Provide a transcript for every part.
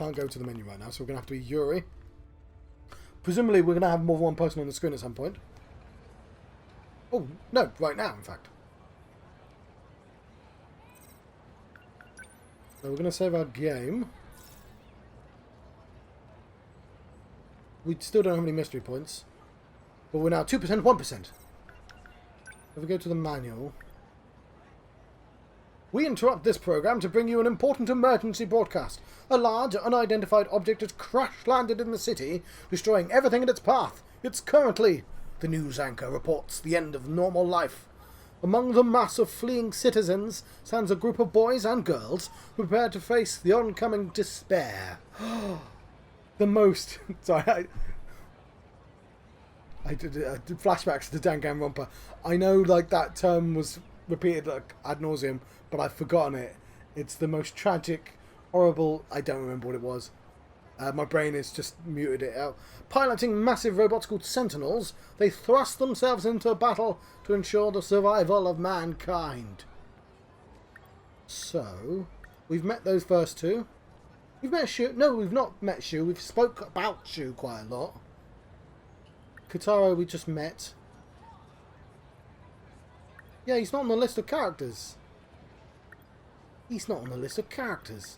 can't go to the menu right now, so we're going to have to be Iori. Presumably we're going to have more than one person on the screen at some point. Oh, no, right now, in fact. So we're going to save our game. We still don't have any mystery points. But we're now 2%, 1%. If we go to the manual... We interrupt this program to bring you an important emergency broadcast. A large, unidentified object has crash-landed in the city, destroying everything in its path. It's currently, the news anchor reports, the end of normal life. Among the mass of fleeing citizens stands a group of boys and girls prepared to face the oncoming despair. The most... Sorry, I did flashbacks to Danganronpa. I know, like, that term was repeated like, ad nauseum, but I've forgotten it. It's the most tragic, horrible... I don't remember what it was. My brain has just muted it out. Piloting massive robots called Sentinels, they thrust themselves into a battle to ensure the survival of mankind. So, we've met those first two. We've met Shu. No, we've not met Shu. We've spoke about Shu quite a lot. Kotaro we just met. Yeah, he's not on the list of characters. He's not on the list of characters.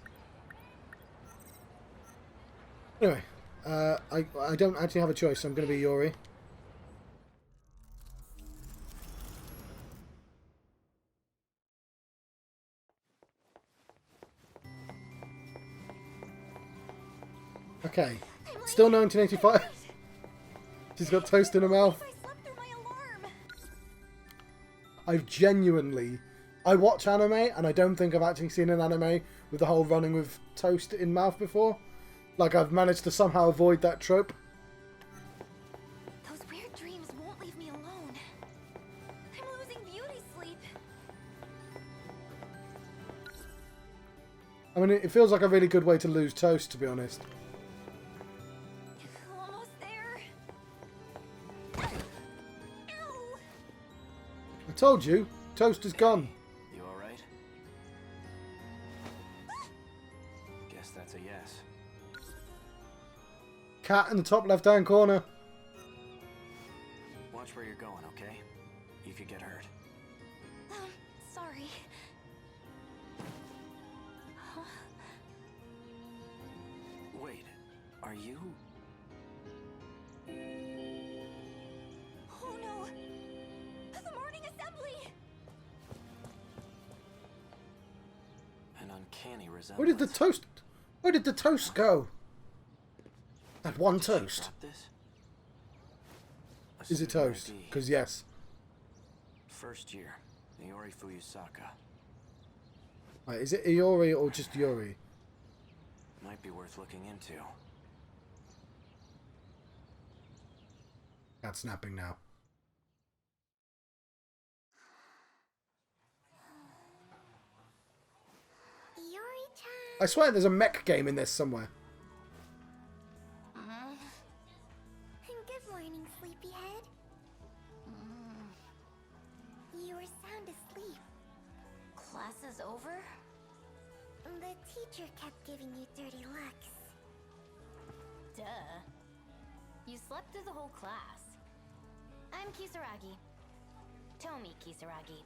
Anyway, I don't actually have a choice, so I'm going to be Iori. Okay, still 1985. She's got toast in her mouth. I've genuinely... I watch anime, and I don't think I've actually seen an anime with the whole running with toast in mouth before. Like, I've managed to somehow avoid that trope. Those weird dreams won't leave me alone. I'm losing beauty sleep. I mean, it feels like a really good way to lose toast, to be honest. Almost there. Ow! I told you, toast is gone. You alright? Guess that's a yes. Cat in the top left-hand corner. Watch where you're going, okay? You could get hurt. Sorry. Huh? Wait, are you... Oh no! The morning assembly! An uncanny resemblance. Where did the toast go? That one Did she toast. drop this? A Is it student toast? ID. Because yes. First year, Iori Fuyusaka. Right, is it Iori or just Iori? Might be worth looking into. Cat's snapping now. Iori-chan! I swear there's a mech game in this somewhere. Good morning, sleepyhead. You were sound asleep. Class is over? The teacher kept giving you dirty looks. Duh. You slept through the whole class. I'm Kisaragi. Tomi Kisaragi.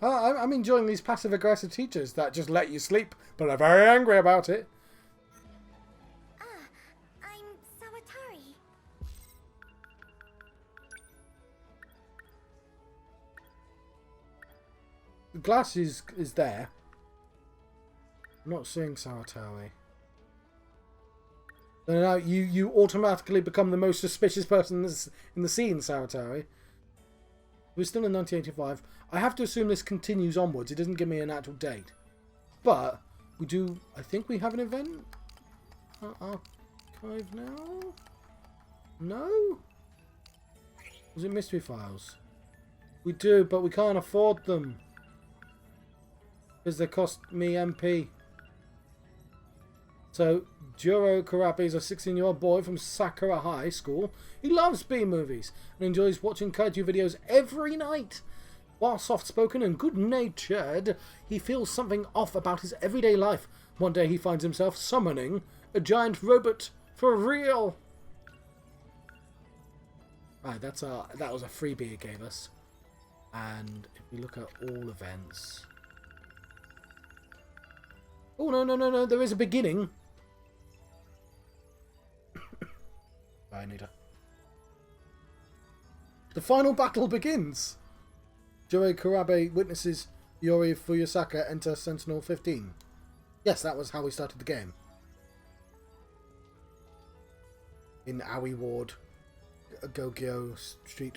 I'm enjoying these passive-aggressive teachers that just let you sleep, but are very angry about it. I'm Sawatari. The glass is there. I'm not seeing Sawatari. So now you automatically become the most suspicious person in the scene, Sawatari. We're still in 1985. I have to assume this continues onwards. It doesn't give me an actual date. But we do... I think we have an event? Archive now? No? Was it Mystery Files? We do, but we can't afford them. Because they cost me MP. So, Juro Karapi is a 16-year-old boy from Sakura High School. He loves B-movies and enjoys watching kaiju videos every night. While soft-spoken and good-natured, he feels something off about his everyday life. One day he finds himself summoning a giant robot for real. Right, that was a freebie it gave us. And if we look at all events... Oh, no, there is a beginning. I need a... The final battle begins. Juro Kurabe witnesses Iori Fuyusaka enter Sentinel 15. Yes, that was how we started the game. In Aoi Ward, Gogyo Street.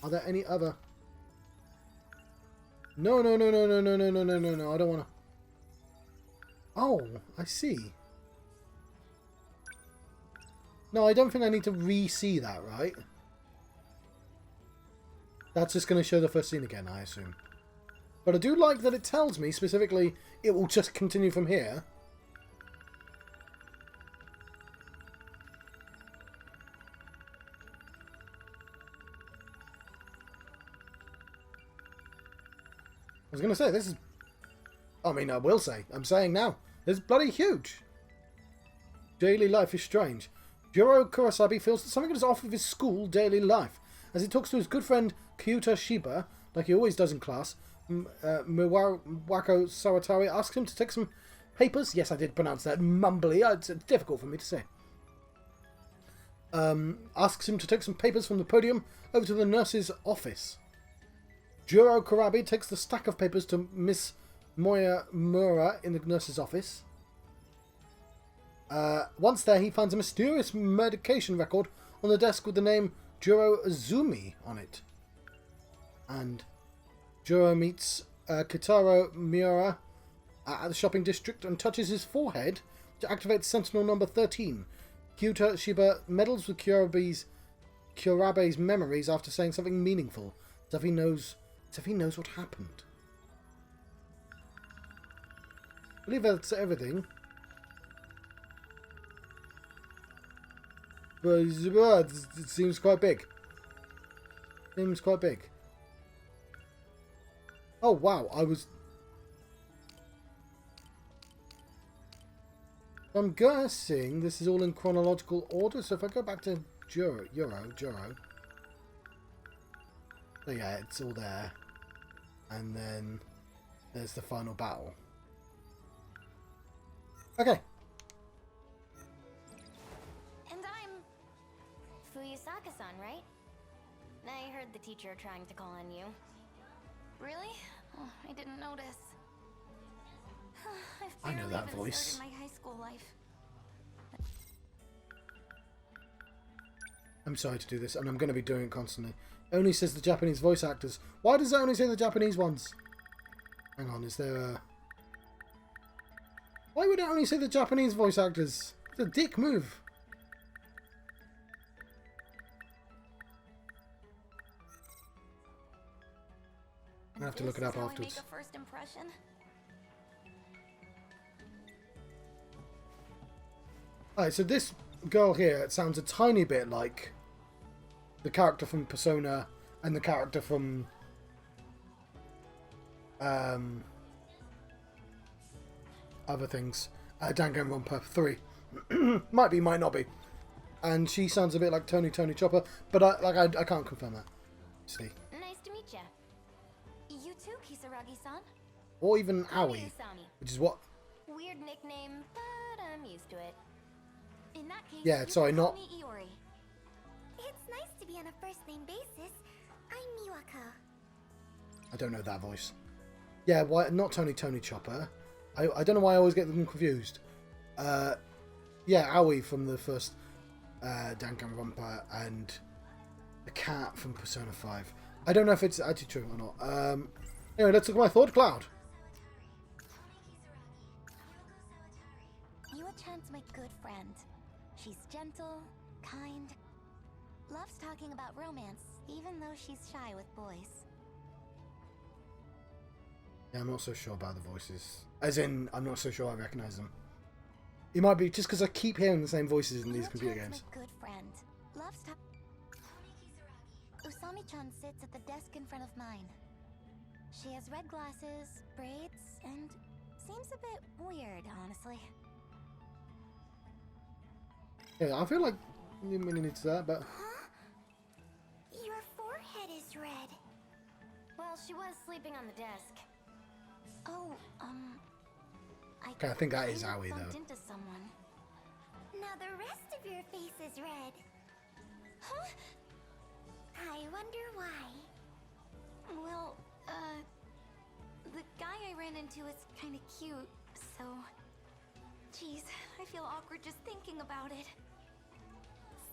Are there any other? No, I don't want to. Oh, I see. No, I don't think I need to re-see that, right? That's just going to show the first scene again, I assume. But I do like that it tells me specifically it will just continue from here. I was going to say, this is... I mean, I will say. I'm saying now. This is bloody huge. Daily life is strange. Juro Kurasabi feels that something is off with his school daily life. As he talks to his good friend Kyuta Shiba, like he always does in class, Miwako Sawatari asks him to take some papers. Yes, I did pronounce that mumbly. It's difficult for me to say. Asks him to take some papers from the podium over to the nurse's office. Juro Kurabi takes the stack of papers to Miss Moya Mura in the nurse's office. Once there, he finds a mysterious medication record on the desk with the name Juro Azumi on it. And Juro meets Kitaro Miura at the shopping district and touches his forehead to activate Sentinel number 13. Kyuta Shiba meddles with Kurabe's memories after saying something meaningful, as if he knows what happened. I believe that's everything. But it seems quite big. Seems quite big. Oh wow, I'm guessing this is all in chronological order, so if I go back to Juro. So yeah, it's all there. And then there's the final battle. Okay. And I'm Fuyusaka-san, right? I heard the teacher trying to call on you. Really? Oh, I didn't notice. I know that voice. Started my high school life. I'm sorry to do this, and I'm going to be doing it constantly. It only says the Japanese voice actors. Why does it only say the Japanese ones? Hang on, is there a... Why would it only say the Japanese voice actors? It's a dick move. I have to look it up afterwards. Make a first impression? Alright, so this girl here, it sounds a tiny bit like the character from Persona and the character from other things. Danganronpa 3. Might be, might not be. And she sounds a bit like Tony Chopper, but I can't confirm that. See. Nice to meet ya. You too, Kisaragi-san. Or even Call me Aoi, Asami. which is what... Weird nickname, but I'm used to it. In that case, Yeah, you sorry, can call not... me Iori. It's nice to be on a first-name basis. I'm Miwako. I don't know that voice. Yeah, why not Tony Chopper? I don't know why I always get them confused. Yeah, Aoi from the first Danganronpa and the cat from Persona 5. I don't know if it's actually true or not. Anyway, let's look at my thought cloud. Yua-chan's my good friend. She's gentle, kind, loves talking about romance, even though she's shy with boys. Yeah, I'm not so sure about the voices. As in, I'm not so sure I recognise them. It might be just because I keep hearing the same voices in these computer games. My good friend. Loves to... Usami-chan sits at the desk in front of mine. She has red glasses, braids, and seems a bit weird, honestly. Yeah, I feel like you didn't really need to say that, but Huh? Your forehead is red. Well, she was sleeping on the desk. Oh, okay, I think that is kinda Aoi bumped though. into someone. Now the rest of your face is red. Huh? I wonder why. Well, the guy I ran into is kind of cute, so... Jeez, I feel awkward just thinking about it.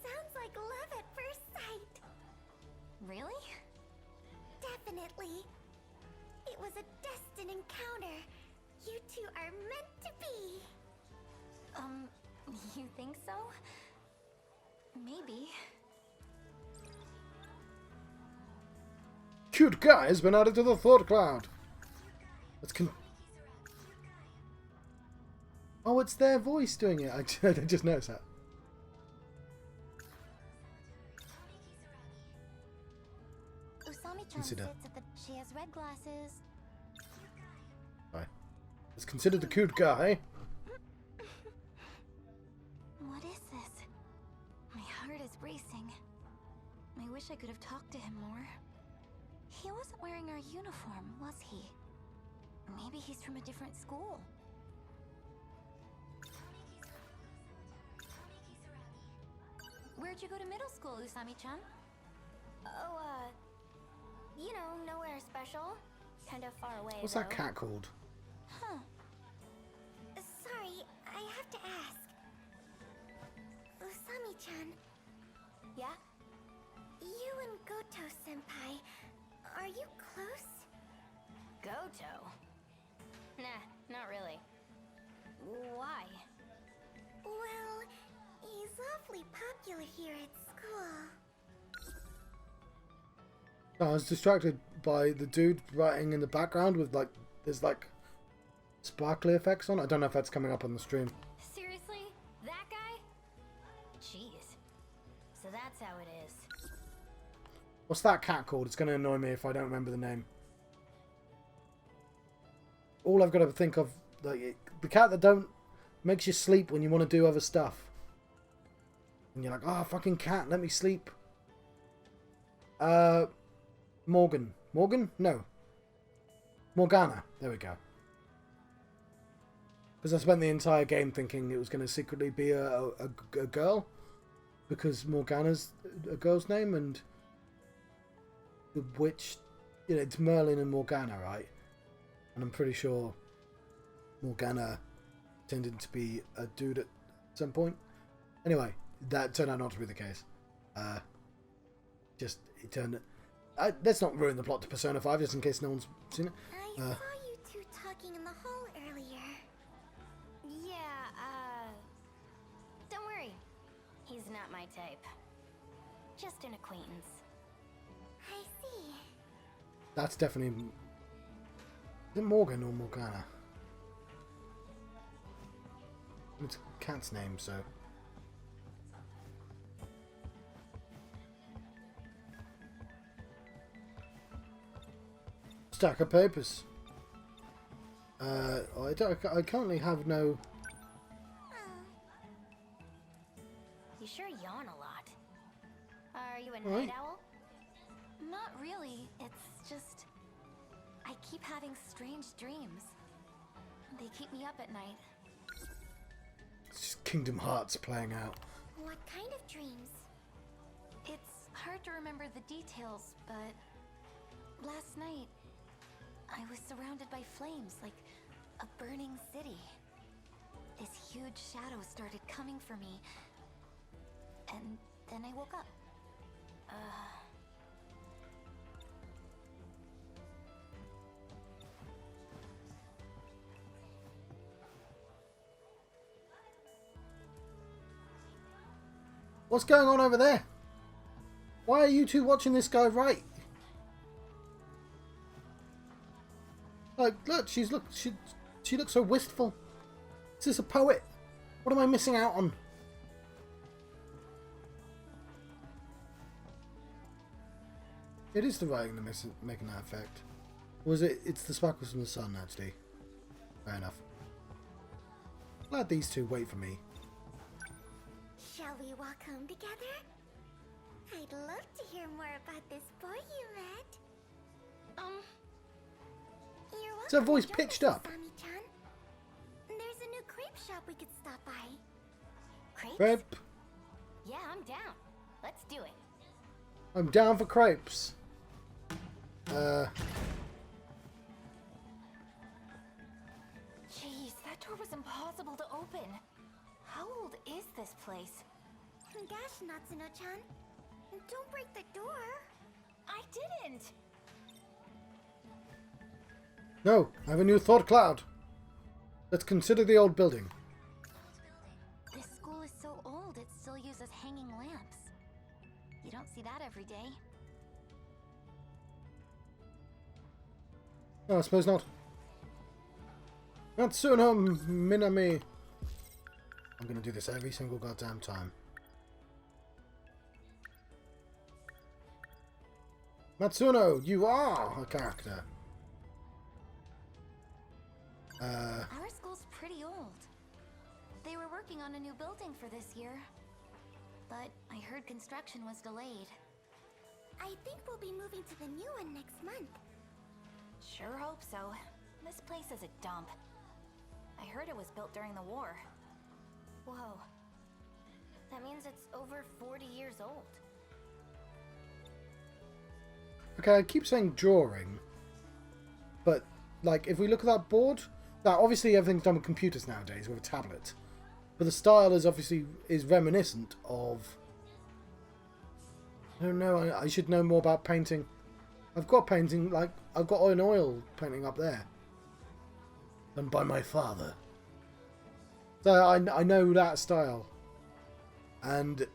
Sounds like love at first sight. Really? Definitely. It was a destined encounter. You two are meant to be. You think so? Maybe. Cute guy has been added to the thought cloud. Let's Oh, it's their voice doing it. I just noticed that. Usami-chan Consider. sits at the... She has red glasses. Right. Let's consider the cute guy. What is this? My heart is racing. I wish I could have talked to him more. He wasn't wearing our uniform, was he? Maybe he's from a different school. Where'd you go to middle school, Usami-chan? Oh, you know, nowhere special. Kind of far away. What's though. that cat called? Huh. Sorry, I have to ask. Usami-chan. Yeah? You and Goto-senpai, are you close? Goto? Nah, not really. Why? Well, he's awfully popular here at school. I was distracted by the dude writing in the background with like, there's like sparkly effects on it. I don't know if that's coming up on the stream. Seriously? That guy? Jeez. So that's how it is. What's that cat called? It's going to annoy me if I don't remember the name. All I've got to think of, like, the cat that don't makes you sleep when you want to do other stuff. And you're like, oh, fucking cat, let me sleep. Morgan. Morgan? No. Morgana. There we go. Because I spent the entire game thinking it was going to secretly be a girl. Because Morgana's a girl's name, and the witch, you know, it's Merlin and Morgana, right? And I'm pretty sure Morgana tended to be a dude at some point. Anyway, that turned out not to be the case. It turned... let's not ruin the plot to Persona 5, just in case no one's seen it. I saw you two talking in the hall earlier. Yeah, don't worry. He's not my type. Just an acquaintance. I see. That's definitely... Is it Morgan or Morgana? It's a cat's name, so... Stack of papers. I currently have no... You sure yawn a lot. Are you a Right. night owl? Not really. It's just... I keep having strange dreams. They keep me up at night. It's just Kingdom Hearts playing out. What kind of dreams? It's hard to remember the details, but... Last night, I was surrounded by flames, like a burning city. This huge shadow started coming for me, and then I woke up. What's going on over there? Why are you two watching this guy write? Like, look, she looks so wistful. Is this a poet? What am I missing out on? It is the writing that's making that effect. Or is it? It's the sparkles from the sun, actually. Fair enough. Glad these two wait for me. Shall we walk home together? I'd love to hear more about this boy you met. You're welcome Is her voice to join pitched us, up? Asami-chan. There's a new crepe shop we could stop by. Crepes? Crepe. Yeah, I'm down. Let's do it. I'm down for crepes. Jeez, that door was impossible to open. How old is this place? Gosh, Natsuno-chan. Don't break the door. I didn't. No, I have a new thought cloud. Let's consider the old building. This school is so old, it still uses hanging lamps. You don't see that every day. No, I suppose not. Natsuno Minami. I'm gonna do this every single goddamn time. Matsuno, you are a character. Our school's pretty old. They were working on a new building for this year. But I heard construction was delayed. I think we'll be moving to the new one next month. Sure hope so. This place is a dump. I heard it was built during the war. Whoa. That means it's over 40 years old. Okay, I keep saying drawing, but like if we look at that board, now obviously everything's done with computers nowadays with a tablet, but the style is obviously reminiscent of. I don't know. I should know more about painting. I've got painting, like I've got an oil painting up there, done by my father. So I know that style, and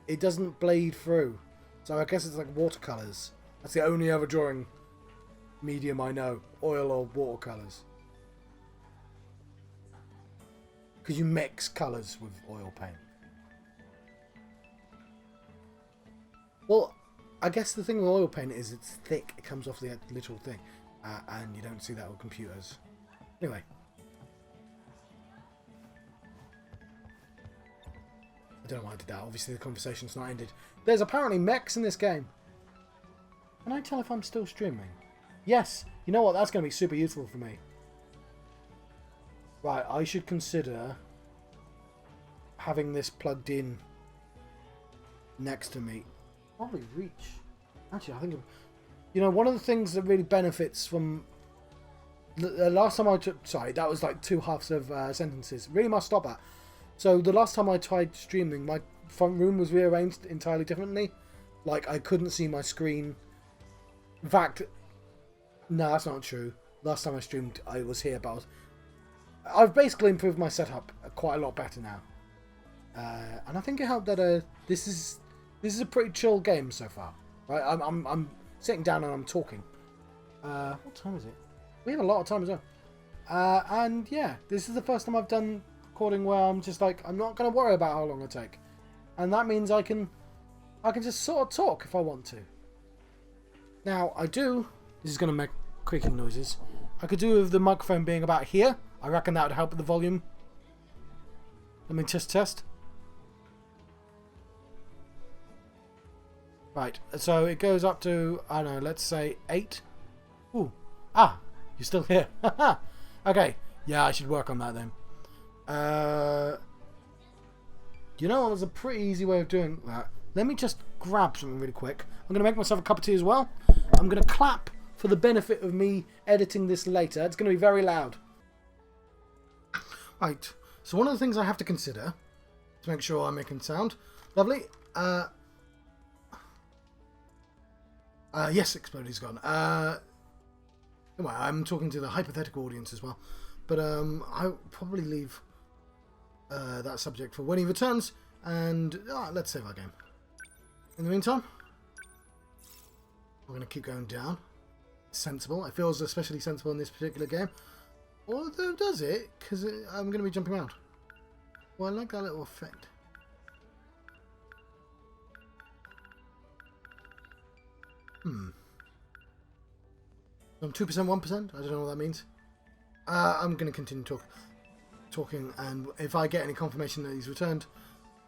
it doesn't bleed through. So I guess it's like watercolors. That's the only other drawing medium I know. Oil or watercolors. Because you mix colours with oil paint. Well, I guess the thing with oil paint is it's thick. It comes off the literal thing. And you don't see that with computers. Anyway. I don't know why I did that. Obviously the conversation's not ended. There's apparently mechs in this game. Can I tell if I'm still streaming? Yes. You know what? That's going to be super useful for me. Right, I should consider having this plugged in next to me. Probably reach. Actually, I think... You know, one of the things that really benefits from... The last time I took... Sorry, that was like 2 halves of sentences. Really must stop that. So the last time I tried streaming, my front room was rearranged entirely differently. Like, I couldn't see my screen. In fact, no, that's not true. Last time I streamed, I was here, but I've basically improved my setup quite a lot better now. And I think it helped that this is a pretty chill game so far. Right, I'm sitting down and I'm talking. What time is it? We have a lot of time as well. And yeah, this is the first time I've done recording where I'm just like, I'm not going to worry about how long I take. And that means I can just sort of talk if I want to. Now, this is going to make creaking noises. I could do with the microphone being about here. I reckon that would help with the volume. Let me just test. Right, so it goes up to, I don't know, let's say 8. Ooh. Ah, you're still here. Okay, yeah, I should work on that then. You know, there's a pretty easy way of doing that. Let me just grab something really quick. I'm going to make myself a cup of tea as well. I'm going to clap for the benefit of me editing this later. It's going to be very loud. Right, so one of the things I have to consider to make sure I'm making sound. Lovely. Yes, Explody's gone. Anyway, I'm talking to the hypothetical audience as well. But I'll probably leave that subject for when he returns. And let's save our game. In the meantime, we're going to keep going down. Sensible. It feels especially sensible in this particular game. Although does it? Because I'm going to be jumping around. Well, I like that little effect. I'm 2%, 1%? I don't know what that means. I'm going to continue talking, and if I get any confirmation that he's returned,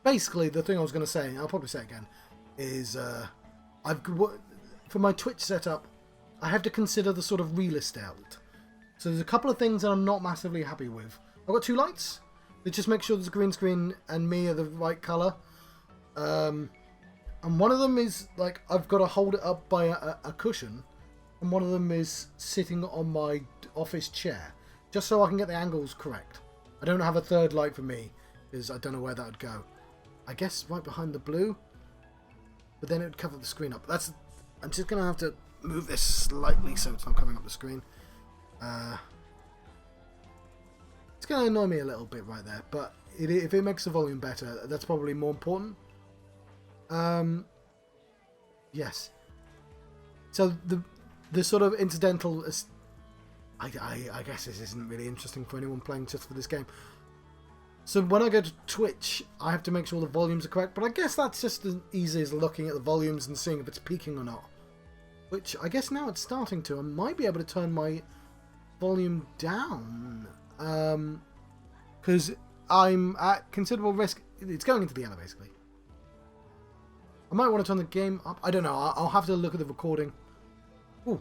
basically the thing I was going to say, I'll probably say it again, is for my Twitch setup, I have to consider the sort of realist out. So there's a couple of things that I'm not massively happy with. I've got 2 lights that just make sure there's a green screen and me are the right colour. And one of them is like I've got to hold it up by a cushion, and one of them is sitting on my office chair, just so I can get the angles correct. I don't have a third light for me, because I don't know where that would go. I guess right behind the blue, but then it would cover the screen up. I'm just going to have to move this slightly so it's not covering up the screen. It's going to annoy me a little bit right there, but if it makes the volume better, that's probably more important. Yes. So the sort of incidental, I guess this isn't really interesting for anyone playing just for this game. So when I go to Twitch, I have to make sure the volumes are correct, but I guess that's just as easy as looking at the volumes and seeing if it's peaking or not. Which I guess now it's starting to. I might be able to turn my volume down, because I'm at considerable risk. It's going into the yellow, basically. I might want to turn the game up. I don't know. I'll have to look at the recording. Ooh.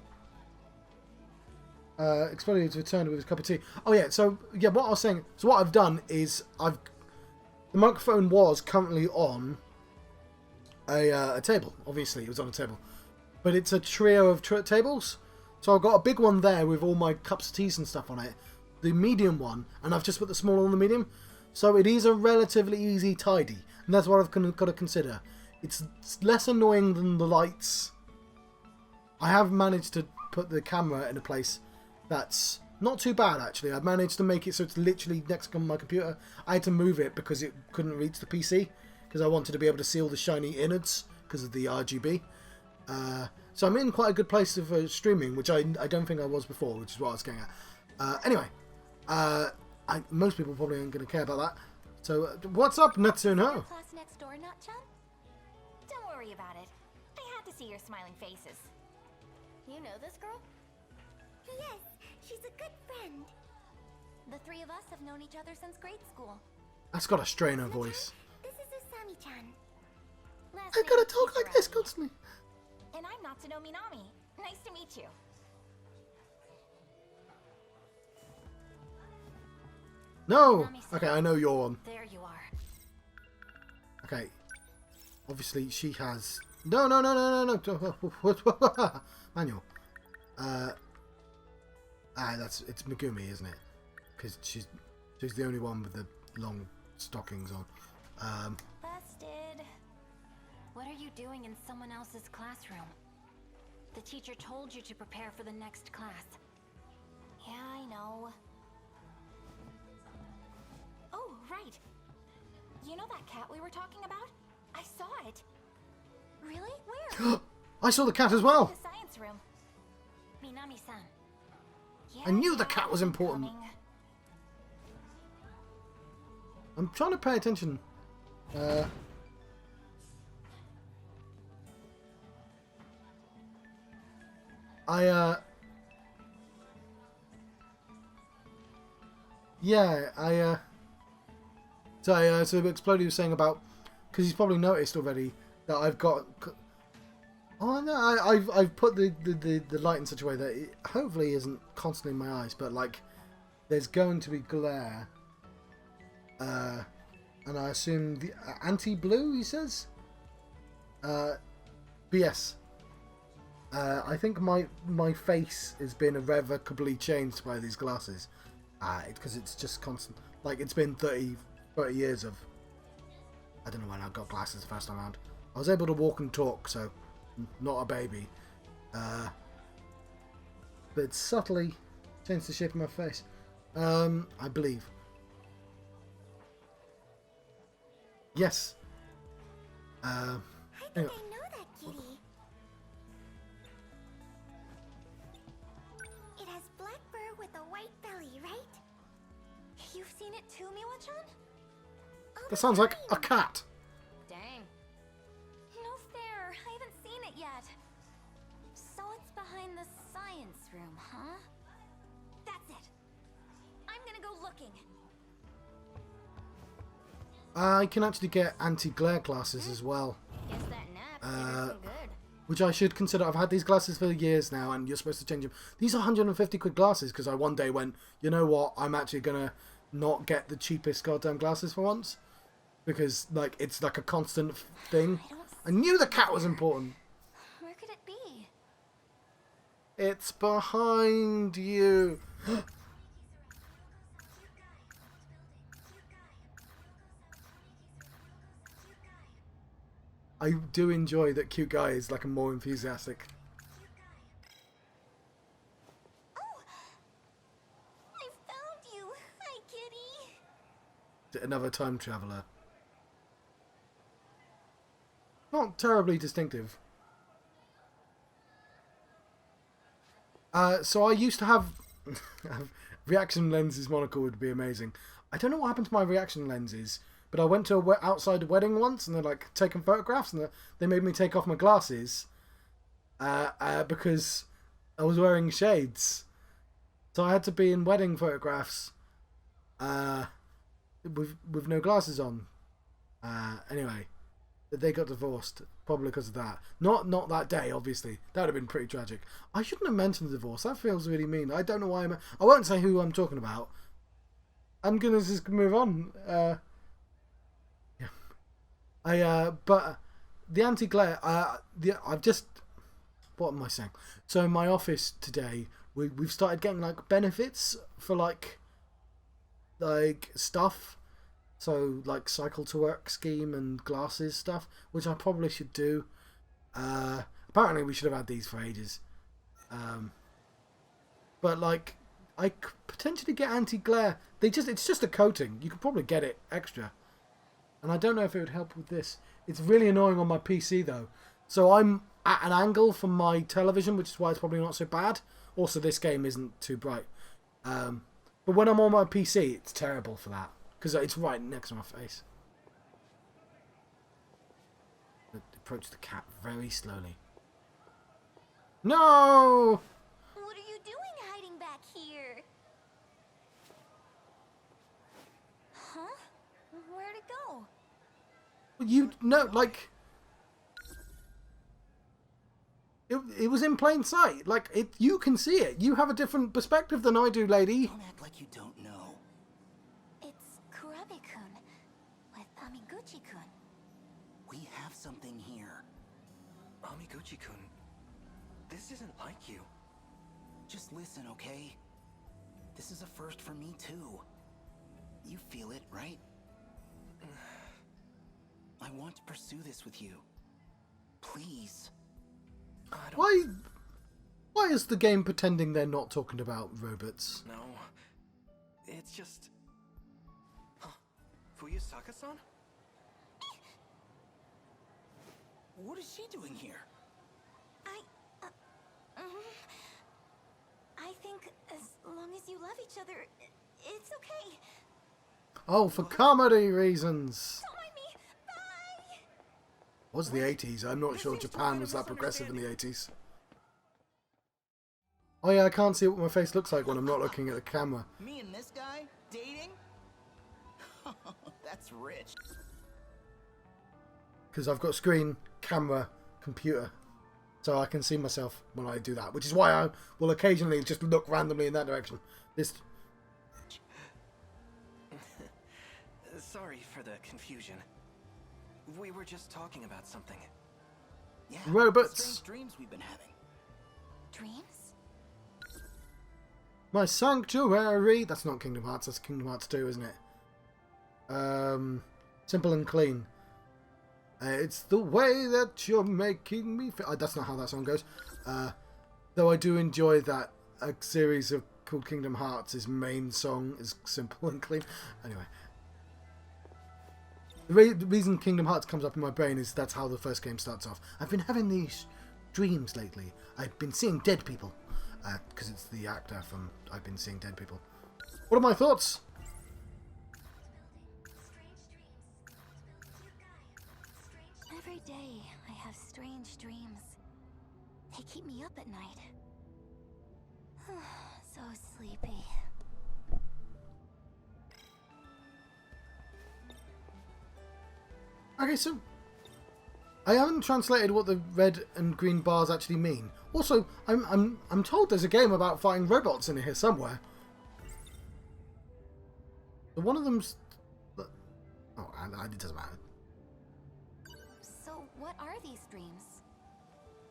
Exploded returned with his cup of tea. Oh yeah, so yeah, what I was saying. So what I've done is the microphone was currently on a table. Obviously, it was on a table, but it's a trio of tables. So I've got a big one there with all my cups of teas and stuff on it. The medium one, and I've just put the small on the medium. So it is a relatively easy tidy, and that's what I've got to consider. It's less annoying than the lights. I have managed to put the camera in a place that's not too bad, actually. I've managed to make it so it's literally next to my computer. I had to move it because it couldn't reach the PC, because I wanted to be able to see all the shiny innards because of the RGB. So I'm in quite a good place for streaming, which I don't think I was before, which is what I was getting at. Anyway, most people probably aren't going to care about that. So, what's up, Natsuno? Class next door, Nut-chan? Don't worry about it. I had to see your smiling faces. You know this girl? Yes, she's a good friend. The 3 of us have known each other since grade school. That's got a strainer voice. This is Usami-chan. Last I name gotta is talk like this Kizuragi. constantly. And I'm Natsuno Minami. Nice to meet you. No! Okay, I know you're on. There you are. Okay. Obviously, she has... No. Manual. It's Megumi, isn't it? Because she's the only one with the long stockings on. Busted. What are you doing in someone else's classroom? The teacher told you to prepare for the next class. Yeah, I know. Oh, right. You know that cat we were talking about? I saw it. Really? Where? I saw the cat as well. The science room. Minami-san. Yeah, I knew the cat was I'm important. coming. I'm trying to pay attention. So Explodey was saying about, because he's probably noticed already that I've got. Oh no, I've put the light in such a way that it hopefully isn't constantly in my eyes, but like there's going to be glare, and I assume the anti-blue, he says. But yes, I think my face has been irrevocably changed by these glasses, because it's just constant. Like it's been 30 years of. I don't know when I got glasses the first time around. I was able to walk and talk, so not a baby. But it's subtly changed the shape of my face. I believe. Yes. I think Anyway. I know that kitty. It has black fur with a white belly, right? You've seen it too, Miwa-chan? All That the sounds like a time. cat. Dang. No fair. I haven't seen it yet. So it's behind the science room, huh? That's it. gonna go looking. I can actually get anti-glare glasses as well. Guess that nap did her some good. Which I should consider. I've had these glasses for years now, and you're supposed to change them. These are 150 quid glasses, because I one day went, you know what, I'm actually going to not get the cheapest goddamn glasses for once. Because, like, it's like a constant thing. I knew the cat was important. Where could it be? It's behind you. I do enjoy that cute guy is like a more enthusiastic. Oh! I found you! Hi, kitty! Another time traveler. Not terribly distinctive. So I used to have reaction lenses monocle would be amazing. I don't know what happened to my reaction lenses, but I went to a outside wedding once, and they're like taking photographs, and they made me take off my glasses because I was wearing shades. So I had to be in wedding photographs with no glasses on. Anyway, they got divorced probably because of that. Not that day, obviously. That would have been pretty tragic. I shouldn't have mentioned the divorce. That feels really mean. I don't know why I won't say who I'm talking about. I'm gonna just move on. But the anti-glare, I've just, what am I saying? So in my office today, we've started getting like benefits for like stuff. So like cycle to work scheme and glasses stuff, which I probably should do. Apparently we should have had these for ages. But like, I could potentially get anti-glare. It's just a coating. You could probably get it extra. And I don't know if it would help with this. It's really annoying on my PC though. So I'm at an angle from my television, which is why it's probably not so bad. Also, this game isn't too bright. But when I'm on my PC, it's terrible for that. Because it's right next to my face. Approach the cat very slowly. No! What are you doing hiding back here? Huh? Where'd it go? You know, like it was in plain sight. Like you can see it. You have a different perspective than I do, lady. Don't act like you don't know. It's Kurabe-kun with Amiguchi-kun. We have something here. Amiguchi-kun, this isn't like you. Just listen, okay? This is a first for me too. You feel it, right? I want to pursue this with you. Please. Why is the game pretending they're not talking about robots? No, it's just... Huh. Fuyusaka-san? What is she doing here? I think as long as you love each other, it's okay. Oh, for comedy reasons. Don't mind me. Bye. Was the 80s? I'm not sure Japan was that progressive in the 80s. Oh yeah, I can't see what my face looks like when I'm not looking at the camera. Me and this guy? Dating? That's rich. Because I've got screen, camera, computer. So I can see myself when I do that. Which is why I will occasionally just look randomly in that direction. Sorry for the confusion. We were just talking about something. Yeah, Robots. strange dreams we've been having. Dreams? My sanctuary. That's not Kingdom Hearts. That's Kingdom Hearts 2, isn't it? Simple and clean. It's the way that you're making me feel. That's not how that song goes. Though I do enjoy that a series of called Kingdom Hearts' main song is simple and clean. Anyway. The reason Kingdom Hearts comes up in my brain is that's how the first game starts off. I've been having these dreams lately. I've been seeing dead people. Because it's the actor from I've Been Seeing Dead People. What are my thoughts? Every day I have strange dreams. They keep me up at night. So sleepy. Okay, so I haven't translated what the red and green bars actually mean. Also, I'm told there's a game about fighting robots in here somewhere. But one of them's... Oh, it doesn't matter. So, what are these dreams?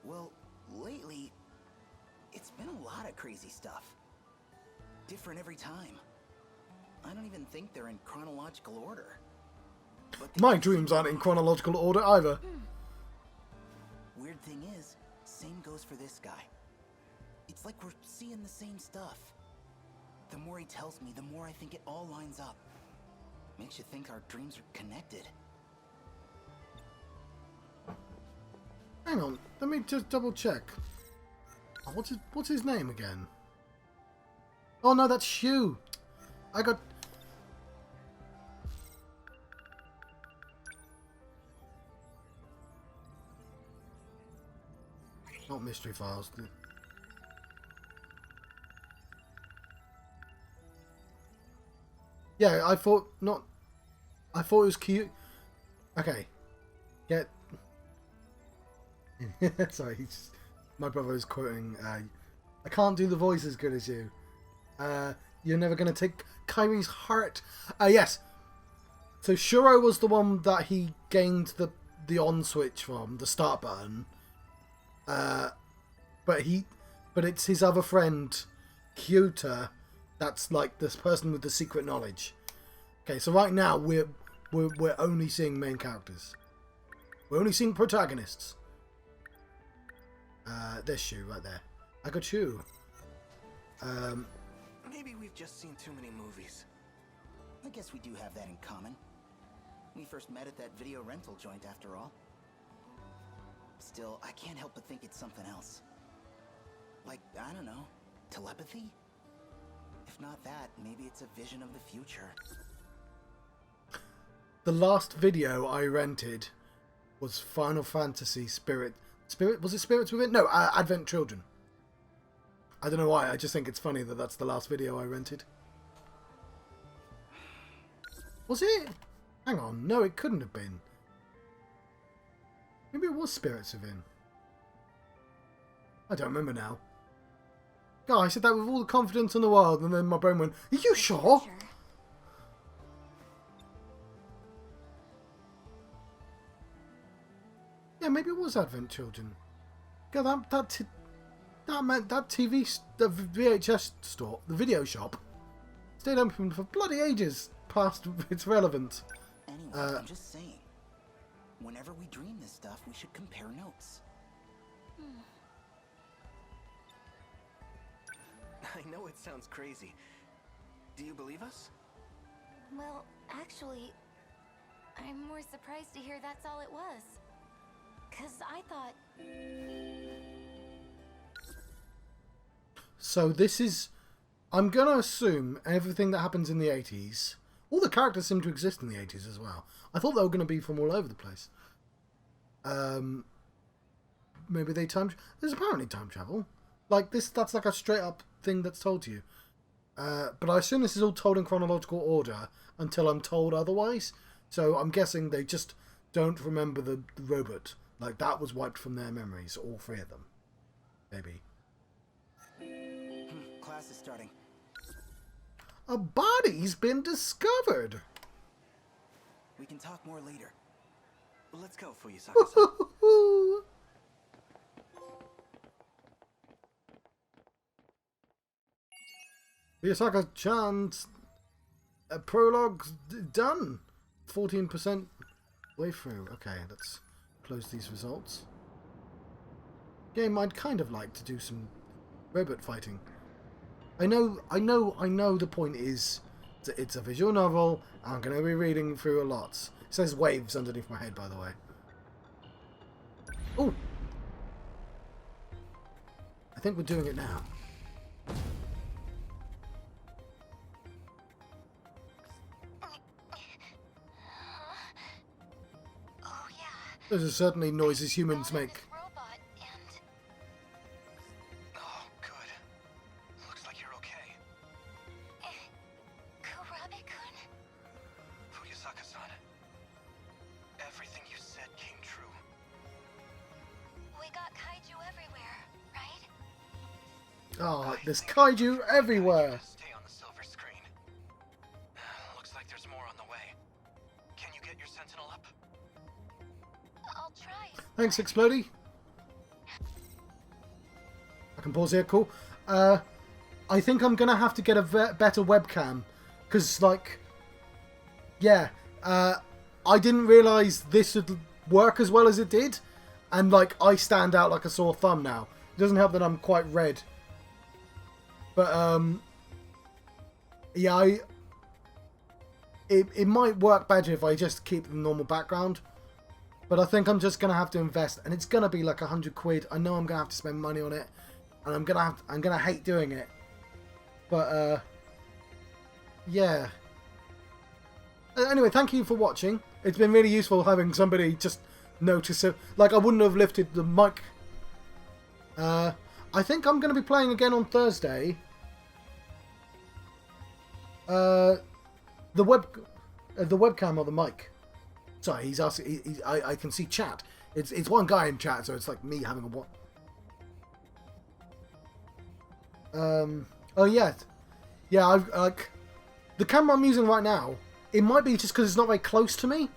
Well, lately, it's been a lot of crazy stuff. Different every time. I don't even think they're in chronological order. But My dreams aren't in chronological order either. Weird thing is, same goes for this guy. It's like we're seeing the same stuff. The more he tells me, the more I think it all lines up. Makes you think our dreams are connected. Hang on, let me just double check. Oh, what's his name again? Oh no, that's Shu. I got... Not Mystery Files. Yeah, I thought it was cute. Okay. Get... Sorry, my brother is quoting, I can't do the voice as good as you. You're never going to take Kyrie's heart. Yes. So Shuro was the one that he gained the on switch from, the start button. But it's his other friend, Kyuta, that's like this person with the secret knowledge. Okay, so right now we're only seeing main characters. We're only seeing protagonists. There's Shu right there. I got Shu. Maybe we've just seen too many movies. I guess we do have that in common. We first met at that video rental joint after all. Still, I can't help but think it's something else. Like, I don't know, telepathy? If not that, maybe it's a vision of the future. The last video I rented was Final Fantasy Spirit. Was it Spirits Within? No, Advent Children. I don't know why, I just think it's funny that that's the last video I rented. Was it? Hang on, no, it couldn't have been. Maybe it was Spirits Within. I don't remember now. God, I said that with all the confidence in the world, and then my brain went, are you sure? Yeah, maybe it was Advent Children. God, that meant that the VHS store, the video shop, stayed open for bloody ages past its relevance. Anyway, I'm just saying, whenever we dream this stuff, we should compare notes. I know it sounds crazy. Do you believe us? Well, actually, I'm more surprised to hear that's all it was. 'Cause I thought... So this is... I'm going to assume everything that happens in the 80s... All the characters seem to exist in the 80s as well. I thought they were going to be from all over the place. Maybe they time... There's apparently time travel. Like, that's like a straight up thing that's told to you. But I assume this is all told in chronological order until I'm told otherwise. So I'm guessing they just don't remember the robot. Like, that was wiped from their memories, all three of them. Maybe. Class is starting. A body's been discovered! We can talk more later. Let's go, Fuyusaka-san. Fuyusaka-chan's prologue's done. 14% way through. Okay, let's close these results. Game, I'd kind of like to do some robot fighting. I know the point is that it's a visual novel. I'm going to be reading through a lot. It says waves underneath my head, by the way. Oh! I think we're doing it now. Oh yeah. Those are certainly noises humans make. This robot and Oh, good. Looks like you're okay. Kurabe-kun. Fuyusaka-san. Everything Oh, there's kaiju everywhere. Stay on the silver screen. Looks like there's more on the way. Can you get your sentinel up? I'll try. Thanks, Explodey. I can pause here, cool. I think I'm gonna have to get a better webcam. Because, like, yeah, I didn't realise this would work as well as it did. And, like, I stand out like a sore thumb now. It doesn't help that I'm quite red. But, yeah, it might work better if I just keep the normal background. But I think I'm just going to have to invest. And it's going to be like 100 quid. I know I'm going to have to spend money on it. And I'm going to hate doing it. But, yeah. Anyway, thank you for watching. It's been really useful having somebody just notice it. Like, I wouldn't have lifted the mic. I think I'm going to be playing again on Thursday. The webcam or the mic. Sorry, he's asking. I can see chat. It's one guy in chat, so it's like me having a what. Oh yeah, yeah. I've like the camera I'm using right now. It might be just because it's not very close to me.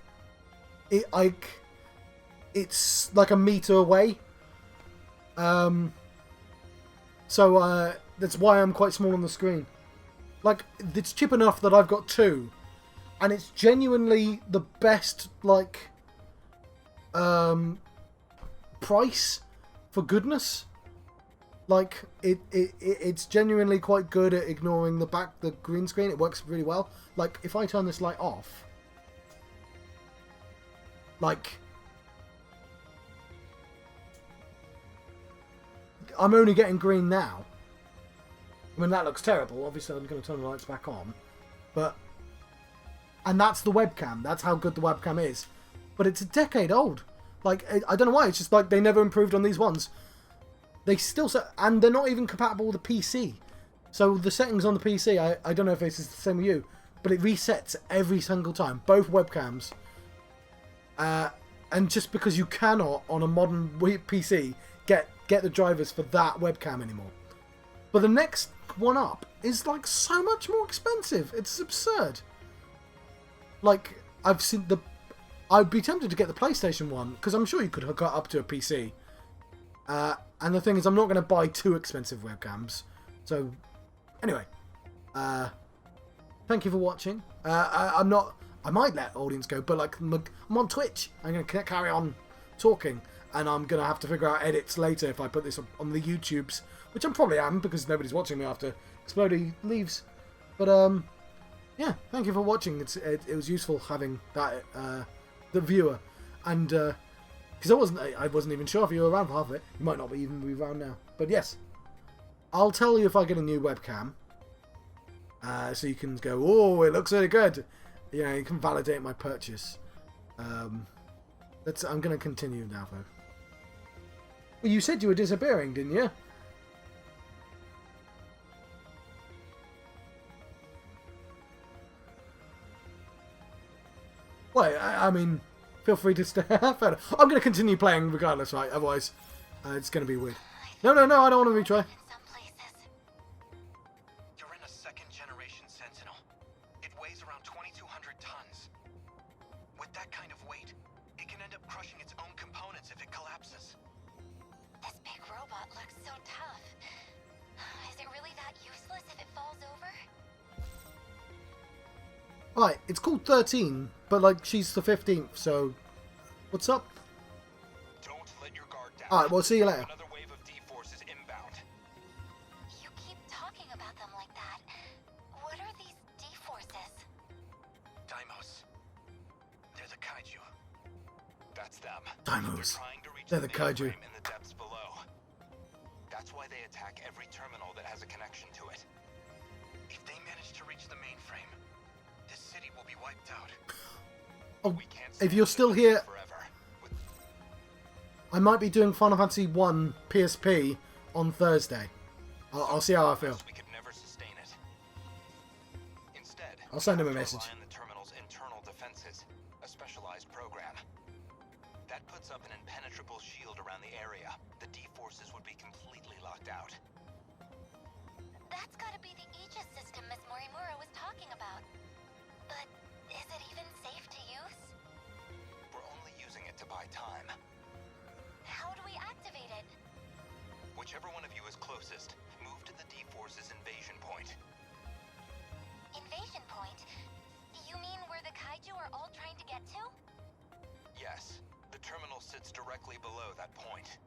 It's like a meter away. So that's why I'm quite small on the screen. Like, it's cheap enough that I've got two. And it's genuinely the best, like, price for goodness. Like, it's genuinely quite good at ignoring the green screen. It works really well. Like, if I turn this light off, like, I'm only getting green now. I mean, that looks terrible. Obviously, I'm going to turn the lights back on. But, and that's the webcam. That's how good the webcam is. But it's a decade old. Like, I don't know why. It's just like they never improved on these ones. They still, and they're not even compatible with the PC. So the settings on the PC, I don't know if this is the same with you, but it resets every single time. Both webcams. And just because you cannot, on a modern PC, get the drivers for that webcam anymore. But the next one up is like so much more expensive. It's absurd. Like, I'd be tempted to get the PlayStation one, because I'm sure you could hook it up to a PC. And the thing is, I'm not going to buy two expensive webcams. So, anyway. Thank you for watching. I might let audience go, but like, I'm on Twitch. I'm going to carry on talking. And I'm going to have to figure out edits later if I put this on the YouTubes. Which I probably am, because nobody's watching me after Explodey leaves. But, yeah, thank you for watching. It was useful having that, the viewer. And, because I wasn't even sure if you were around for half of it. You might not even be around now. But yes, I'll tell you if I get a new webcam. So you can go, oh, it looks really good. You know, you can validate my purchase. I'm going to continue now, though. Well, you said you were disappearing, didn't you? Well, I mean, feel free to stay. I'm going to continue playing regardless, right? Otherwise, it's going to be weird. No, I don't want to retry. You're in a second-generation Sentinel. It weighs around 2,200 tons. With that kind of weight, it can end up crushing its own components if it collapses. This big robot looks so tough. Is it really that useless if it falls over? Right, it's called 13, but like she's the 15th, so what's up? Don't let your guard down. Alright, we'll see you later. Another wave of D-forces inbound. You keep talking about them like that. What are these D-forces? Daimos. They're the kaiju. That's them. Daimos. They're trying to reach They're the kaiju. mainframe in the depths below. That's why they attack every terminal that has a connection to it. If they manage to reach the mainframe, this city will be wiped out. Oh, We can't if stand you're this still here, forever. I might be doing Final Fantasy 1 PSP on Thursday. I'll see how I feel. We could never sustain it. Instead, I'll send him a we have message. to rely on the terminal's internal defenses, a specialized program. That puts up an impenetrable shield around the area. The D-forces would be completely locked out. That's gotta be the Aegis system Miss Morimura was talking about. But is it even safe to use? We're only using it to buy time. How do we activate it? Whichever one of you is closest, move to the D-Force's invasion point. Invasion point? You mean where the kaiju are all trying to get to? Yes, the terminal sits directly below that point.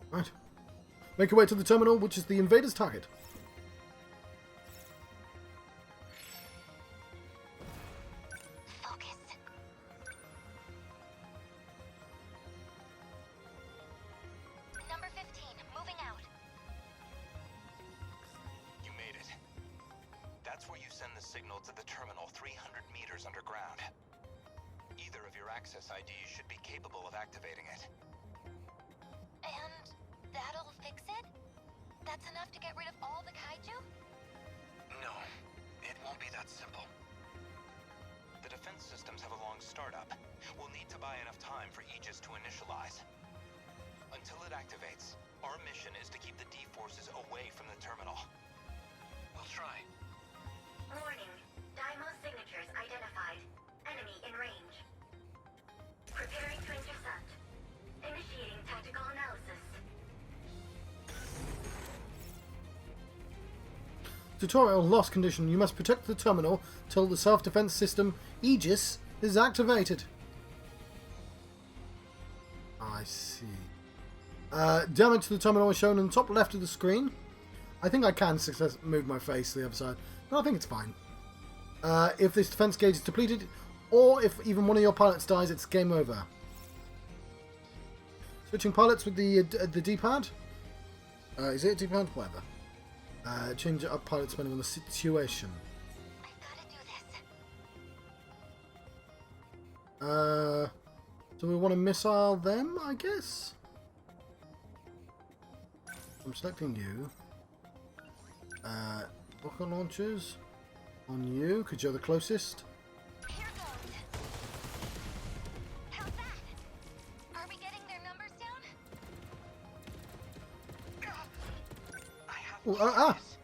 Right. Make your way to the terminal, which is the invader's target. Focus. Number 15, moving out. You made it. That's where you send the signal to the terminal 300 meters underground. Either of your access IDs should be capable of activating it. And that'll fix it? That's enough to get rid of all the kaiju? No, it won't be that simple. The defense systems have a long startup. We'll need to buy enough time for Aegis to initialize. Until it activates, our mission is to keep the D-Forces away from the terminal. We'll try. Warning. Daimo signatures identified. Enemy in range. Preparing to intercept. Initiating tactical analysis. Tutorial lost condition. You must protect the terminal till the self-defense system Aegis is activated. I see. Damage to the terminal is shown on the top left of the screen. I think I can move my face to the other side, but I think it's fine. If this defense gauge is depleted, or if even one of your pilots dies, it's game over. Switching pilots with the D-pad. Is it a D-pad? Whatever. Change it up pilot depending on the situation. I gotta do this. Do we want to missile them, I guess? I'm selecting you. Rocket launchers on you, because you're the closest. Here goes. How's that? Are we getting their numbers down? I have Ooh, Aegis.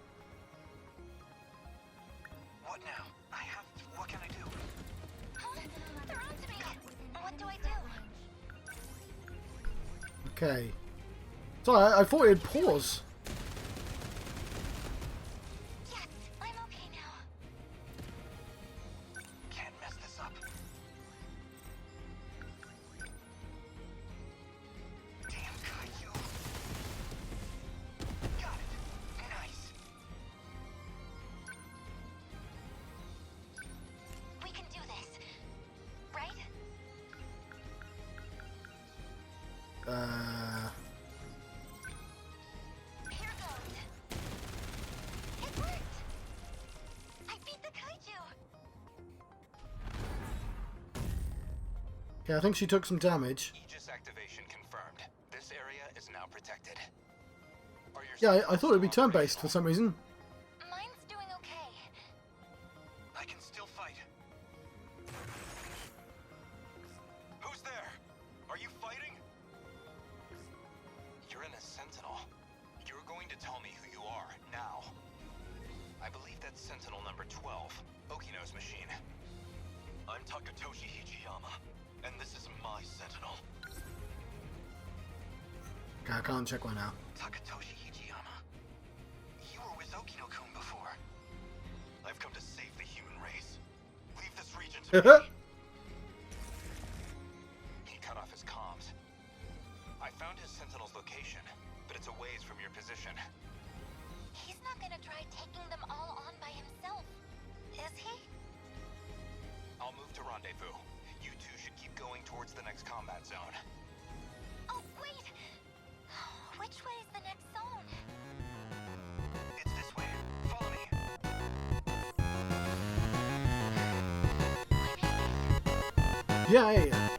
What now? What can I do? Huh? They're onto me. What do I do? Okay. Sorry, I thought it'd pause. Yes, I'm okay now. Can't mess this up. Damn kaiju. Got it. Nice. We can do this. Right? Here goes. It worked! I beat the kaiju! Okay, I think she took some damage. Aegis activation confirmed. This area is now protected. Are your Yeah, I thought it'd be systems turn-based for some reason. Mine's doing okay. I can still fight. Who's there? Are you fighting? You're in a Sentinel. You're going to tell me who you are, now. I believe that's Sentinel number 12, Okino's machine. I'm Takatoshi Hijiyama, and this is my Sentinel. Okay, I can't check one out. Takatoshi Hijiyama. You were with Okino-kun before. I've come to save the human race. Leave this region to me. He cut off his comms. I found his Sentinel's location, but it's a ways from your position. He's not gonna try taking them all on by himself, is he? I'll move to rendezvous. You two should keep going towards the next combat zone. Oh, wait! Which way is the next zone? It's this way. Follow me. We made it. Yeah.